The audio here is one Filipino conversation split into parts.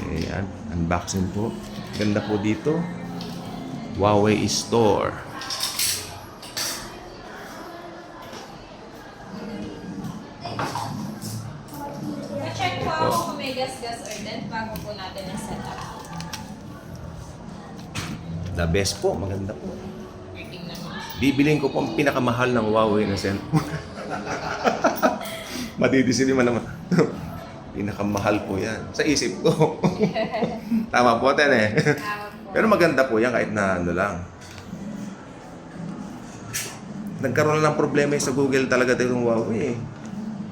Ayan, unboxing po. Ganda po dito. Huawei Store. Check po ako kung may gas-gas or dent bago po natin yung setup. The best po, maganda po. Working naman. Bibilin ko po ang pinakamahal ng Huawei na cellphone. Madidisili man naman. Pinakamahal po yan. Sa isip ko. Tama po, Ten eh. Pero maganda po yan kahit na ano lang. Nagkaroon na ng problema sa Google talaga itong Huawei eh.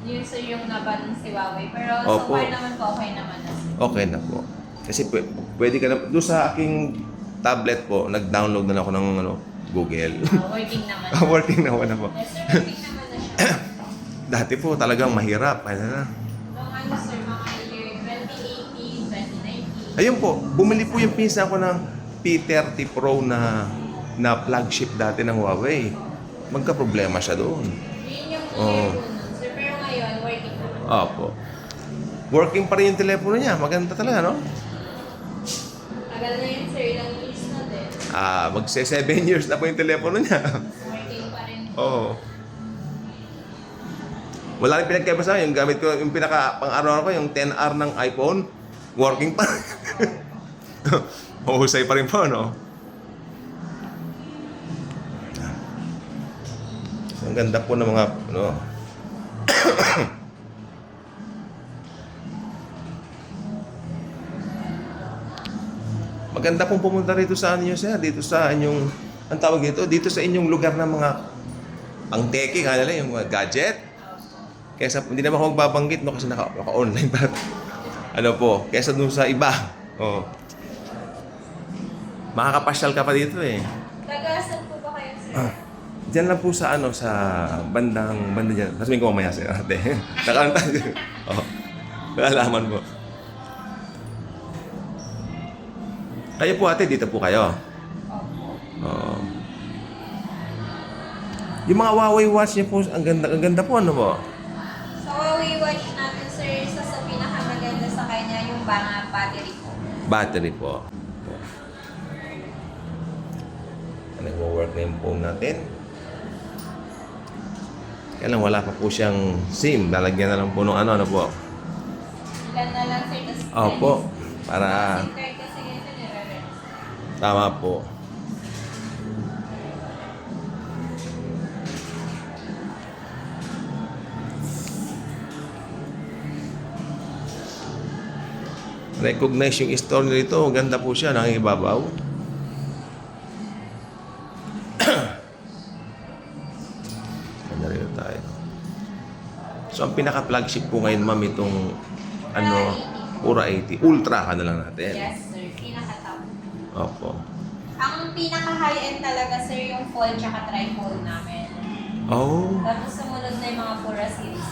Yun sir yung naban si Huawei. Pero so Opo. far naman po okay naman na sir. Okay na po. Kasi pwede ka na, doon sa aking tablet po, nag-download na ako ng Google. Working naman. Working naman na po. Yes sir, working naman na siya. Dati po talagang mahirap. Ano na. Nung ano sir, mga year 2018, 2019. Ayun po, bumili po yung pinsa ko ng P30 Pro na flagship dati ng Huawei. Magka-problema siya doon. Yun yung Oo. year po nun sir. Pero ngayon, working naman. Opo. Working pa rin yung telepono niya. Maganda talaga, no? Tagal na yun sir, ilang years na din. Magse 7 years na po yung telepono niya. Working pa rin. Oo. Wala rin pinagkaiba sa akin. Yung gamit ko, yung pinaka pang-araw ko, yung 10R ng iPhone, working pa. Mahusay pa rin po, no? Ang ganda po ng mga, ano, maganda pong pumunta rito sa inyo, sir. Dito sa inyong, ang tawag dito sa inyong lugar ng mga pang-teki, kanila yung mga gadget. Kesa hindi naman ako magbabanggit, no, kasi naka-online pa. Ano po, kesa dun sa iba. Oh. Makakapasyal ka pa dito eh. Taga-asan po ba kayo sir? Diyan lang po sa sa banda diyan. Sasabihin ko mamaya sa ate. Nakanta. Oh. Lalaman po. Kayo po ate, dito po kayo. Opo. Oo. Yung mga Huawei watch niyo po, ang ganda po, ano po? Sa Huawei watch natin sir, isa sa pinakamaganda sa kanya yung battery po. Battery po. Nagwo-work na yung phone natin. Kaya lang wala pa po siyang SIM. Lalagyan na lang po ng ano po. Ilan na lang sir, tas Opo. Para SIM card kasi ganito nire-rent. tama po. Recognize yung store nito. Ganda po siya. Nangibabaw. Ganda rin tayo. So, ang pinaka-flagship po ngayon, ma'am, itong Pura 80. Ultra ka na lang natin. Yes sir, pinaka-top. Opo. Ang pinaka-high-end talaga sir yung fold tsaka tri-fold namin. Oh. Tapos sumunod na yung mga Pura series.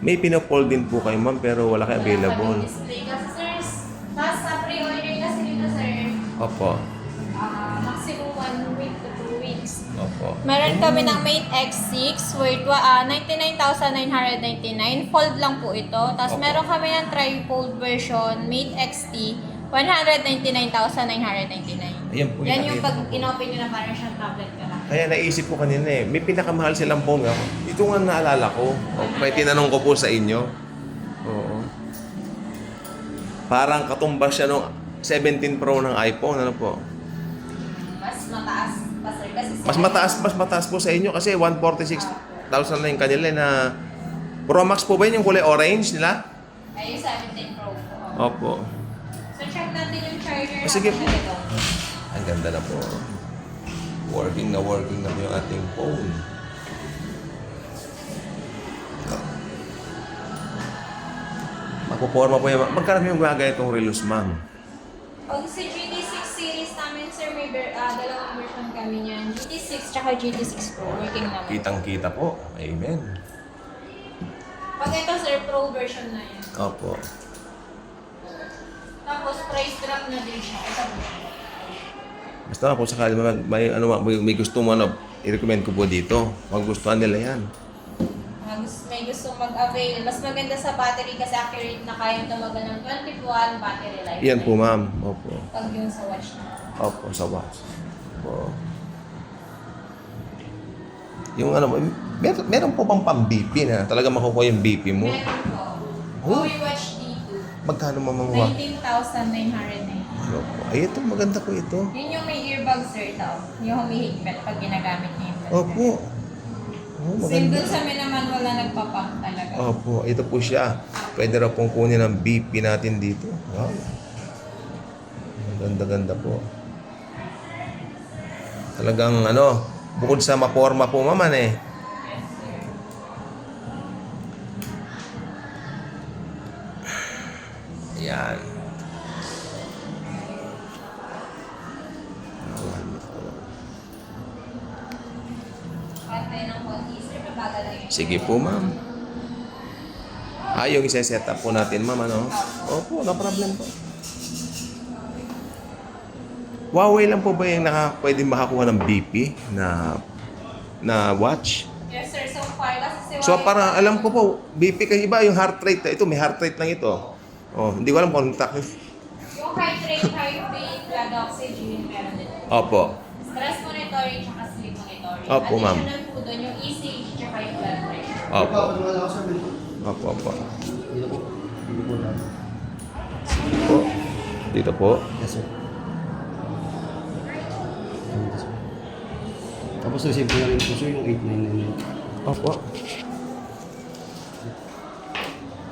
May pinapold din po kayo, ma'am, pero wala kayo available. Wala kaming display kasi sir, tapos sa pre-order kasi dito sir, Opo. maximum 1 week to 2 weeks. Opo. Meron kami ng Mate X6 worth 99,999. Fold lang po ito. Tapos Opo. meron kami ng tri-fold version, Mate XT, 199,999. Ayan po Yan yung nakita pag ko po. in-open nyo na parang siyang tablet ka lang. Kaya naisip ko kanina eh, may pinakamahal silang phone ako. Ito nga naalala ko. O, may tinanong ko po sa inyo. Oo. Parang katumbas siya nung 17 Pro ng iPhone. Ano po? Mas mataas pa sir. Kasi Mas mataas po sa inyo kasi 146,000 na yung kanila na Pro Max po ba yun yung kulay orange nila? Ay, yung 17 Pro po. Opo. So check natin yung charger. Sige po. natin ito. Ang ganda na po. Working na po yung ating phone. Magpuporma po yung... Magkano yung gagaya itong relos, ma'am? Pag sa GT6 series namin, sir, may dalawang version kami niyan. GT6 tsaka GT6 Pro. Working naman. Kitang-kita po. Amen. Pag ito, sir, Pro version na yan. Opo. Tapos, price drop na din siya. Ito po. Basta kung sakali may gusto mo, i-recommend ko po dito. Magustuhan nila yan. May gusto mag avail. Mas maganda sa battery kasi accurate na kayang tumagal ng 21 battery life. Yan po, ma'am. Opo. Pag yung sa watch na. Opo, sa watch. Opo. Yung ano, meron po bang pang-BP na talaga makukuha yung BP mo? Meron po. Oh. Huawei Watch D2. Magkano mamang 19,990. Opo. Ay, ito, maganda po ito. Yun yung may earbag, sir, daw. Yung humihigpit pag ginagamit niya yung Opo. Oh, Same maganda. dun sa amin naman, wala nagpapang talaga. Opo, ito po siya. Pwede raw pong kunin ang BP natin dito. Wow. Ganda-ganda po. Talagang ano, bukod sa maporma po maman eh. Yan. Pantay ng konti, sir, mabagal lang yun. Sige po, ma'am. Yung isa-set up po natin, ma'am, ano? Opo, no problem po. Huawei lang po ba yung pwede makakuha ng BP na watch? Yes, sir. So far, kasi So, para alam ko po, BP kasi iba yung heart rate. Ito, may heart rate lang ito. Oh, hindi ko alam kung yung heart rate, heartbeat, blood oxygen, meron din. Opo. Stress monitoring, tsaka sleep monitoring. Opo, ma'am. Additional po doon, yung ECG, tsaka yung blood pressure. Opo. Opo, opo. Po. Dito po. Yes, sir. Tapos receive ko na rin po, sir, yung 899. Opo.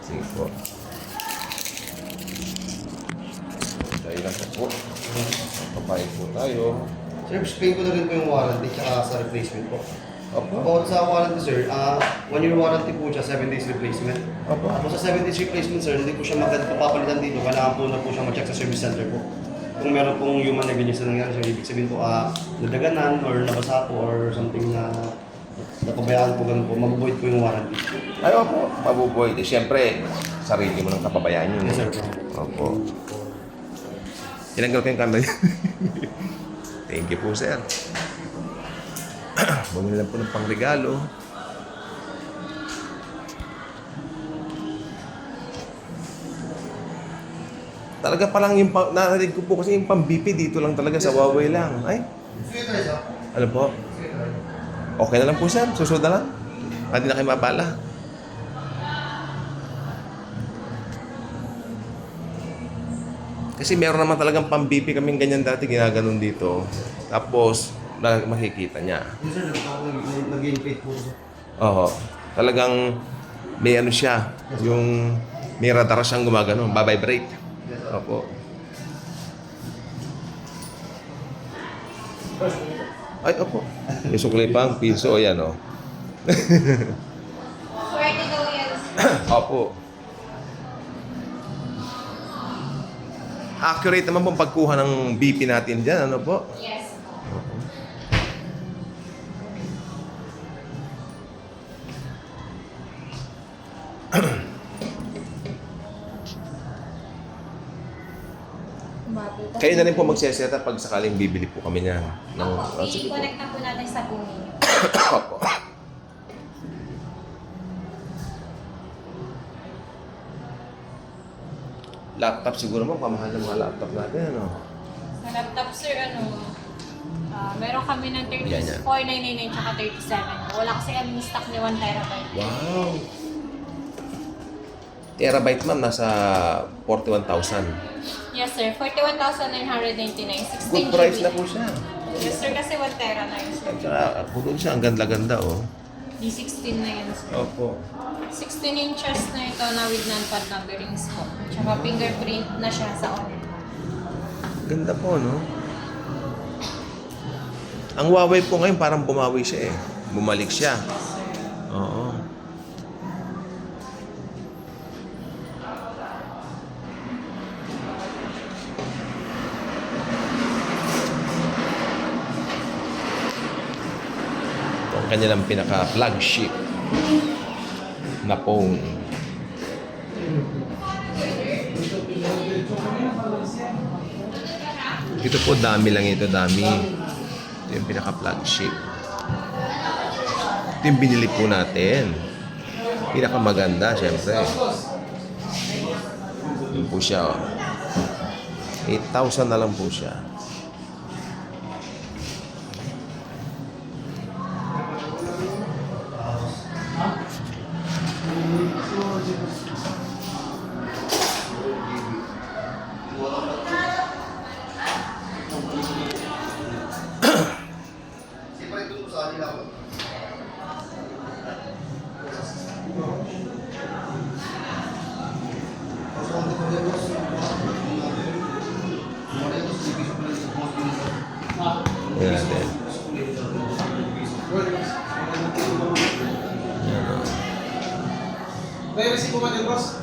Sige po. Dahil lang po. Papayag po tayo. Sir, explain ko na rin po yung warranty tsaka sa replacement po. Opo. About sa warranty, sir, 1 year warranty po siya, 7 days replacement. Opo. Tapos sa 7 days replacement, sir, hindi po siya magpapalitan dito. Kailangan po na po siya ma-check sa service center po. Kung meron pong human negligence na nangyari, sir, ibig sabihin po, nadaganan or nabasa po or something na napabayaan po, ganun po, mabubuhay po yung warranty. Ay, opo. Mabuboy. Siyempre, sarili mo ng kapabayaan yun. Yes, sir. Opo. Tinanggal ko yung camera. Thank you po, sir. Bumili lang po ng pangregalo. Talaga palang yung narinig ko po kasi yung pang-BP dito lang talaga sa Huawei lang. Ay, ano po? Okay na lang po, sir. Susunod na lang. Hindi na kayo mabala. Kasi meron naman talagang pang-BP kaming ganyan dati, ginaganon dito. Tapos, makikita niya. Yes, sir, nag-gain po, sir. Oo. Talagang may ano siya, yung may radar siyang gumagano, babibrate. Opo. Ay, opo. May suklay pa ang piso, ayan o. Swerte daw yan. Opo. Accurate naman pong pagkuha ng BP natin dyan, ano po? Yes. Kayo na rin po magseset up pag sakaling bibili po kami niyan. Opo, Sige po. i-connect na po natin sa bumi. Opo. Laptop siguro mo, pamahal ng mga laptop natin, ano? Sa laptop, sir, meron kami ng Yan, yan. 4999 tsaka 37. Wala kasi kami stock ni 1 terabyte. Wow! Terabyte ma'am, nasa 41,000. Yes, sir. 41,999. 16 Good price GB. na po siya. Yes, sir. Kasi 1 tera na yun, sir. At saka, putol siya, ang ganda-ganda, oh. D16 na yun, sir. Opo. 16 inches na ito na with non-pad numberings po. Tsaka fingerprint na siya sa on. Ganda po, no? Ang Huawei po ngayon, parang bumawi siya eh. Bumalik siya. Yes, sir. Oo. Ito ang kanilang pinaka-flagship na phone. Ito po, dami lang ito, dami. Ito yung pinaka-flagship. Ito yung binili po natin. Pinakamaganda, syempre. Yun po siya, oh. 8,000 na lang po siya. Yan natin. Yan, oh. May resibo ba din, boss?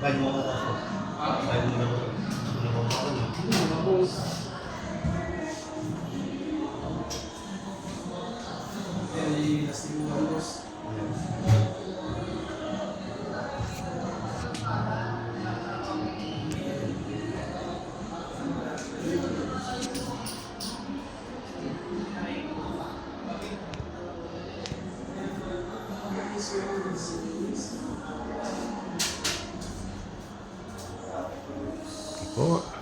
Bayad mo ako. Bayad mo na ako. Oh.